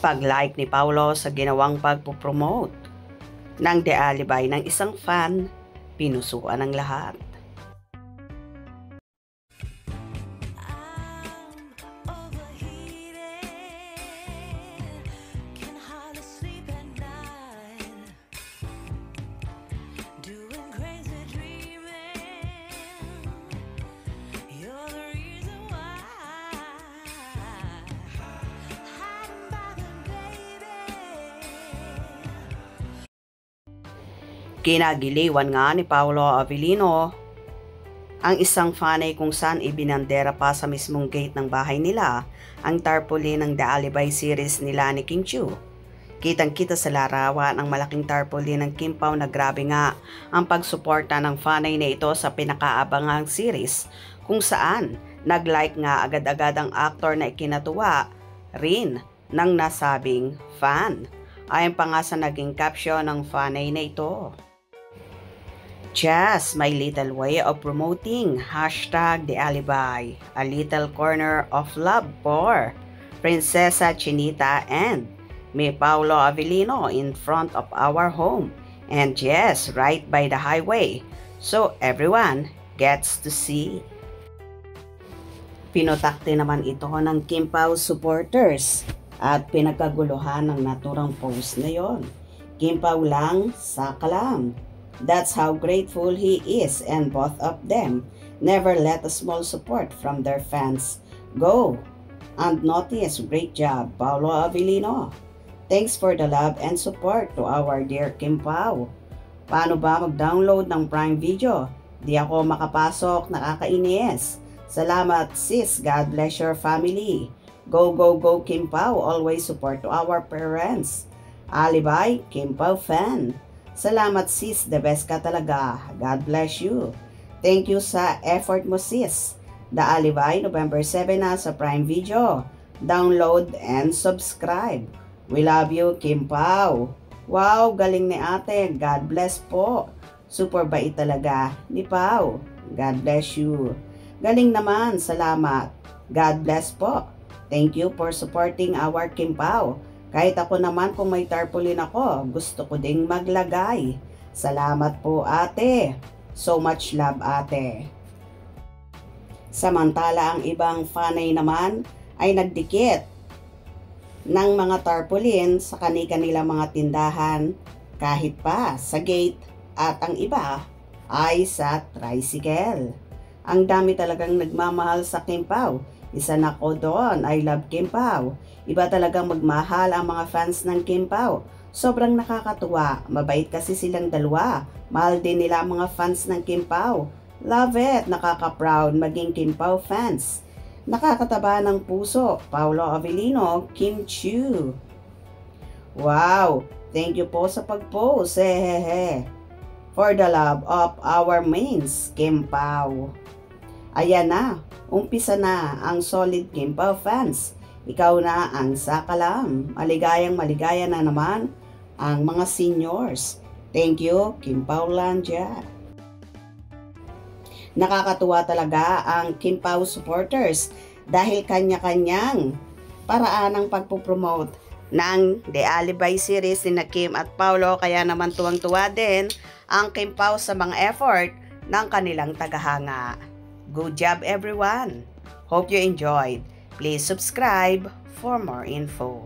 Pag-like ni Paolo sa ginawang pagpupromote ng The Alibi ng isang fan, pinusuan ng lahat. Kinagiliwan nga ni Paolo Avellino ang isang fanay kung saan ibinandera pa sa mismong gate ng bahay nila ang tarpaulin ng The Alibi series nila ni Kim Chiu. Kitang-kita sa larawan ang malaking tarpaulin ng Kim Pao na grabe nga ang pagsuporta ng fanay na ito sa pinakaabangang series kung saan nag-like nga agad-agad ang aktor na ikinatuwa rin ng nasabing fan. Ayon pa nga sa naging caption ng fanay na ito. Just my little way of promoting #The Alibi, a little corner of love for Prinsesa Chinita and me Paolo Avellino in front of our home and just right by the highway so everyone gets to see. Pinotakte naman ito ng Kim Pao supporters at pinagkaguluhan ng naturang post na yon. Kim Pao lang, saka lang. That's how grateful he is, and both of them never let a small support from their fans go unnoticed. Great job, Paolo Avellino. Thanks for the love and support to our dear Kim Pao. Paano ba mag-download ng Prime Video? Di ako makapasok, nakakainis. Salamat sis, God bless your family. Go, go, go Kim Pao, always support to our parents. Alibi, Kim Pao fan. Salamat sis, the best ka talaga. God bless you. Thank you sa effort mo sis. The Alibi, November 7 na sa Prime Video. Download and subscribe. We love you, Kim Pao. Wow, galing ni ate. God bless po. Super bait talaga ni Pao. God bless you. Galing naman, salamat. God bless po. Thank you for supporting our Kim Pao. Kahit ako naman kung may tarpaulin ako, gusto ko ding maglagay. Salamat po ate. So much love ate. Samantala ang ibang fanay naman ay nagdikit ng mga tarpaulin sa kani-kanilang mga tindahan kahit pa sa gate at ang iba ay sa tricycle. Ang dami talagang nagmamahal sa Kim Pao. Isa na ko doon, I love Kim Pao. Iba talagang magmahal ang mga fans ng Kim Pao. Sobrang nakakatuwa, mabait kasi silang dalawa. Mahal din nila ang mga fans ng Kim Pao. Love it, nakaka-proud maging Kim Pao fans. Nakakataba ng puso, Paolo Avellino, Kim Chiu. Wow, thank you po sa pag-post, hehehe. For the love of our mains, Kim Pao. Ayan na, umpisa na ang solid Kim Pao fans. Ikaw na ang sakalam. Maligayang maligaya na naman ang mga seniors. Thank you, Kim Pao Landia. Nakakatuwa talaga ang Kim Pao supporters dahil kanya-kanyang paraan ng pagpupromote ng The Alibi series ni Kim at Paolo. Kaya naman tuwang-tuwa din ang Kim Pao sa mga effort ng kanilang tagahanga. Good job everyone. Hope you enjoyed. Please subscribe for more info.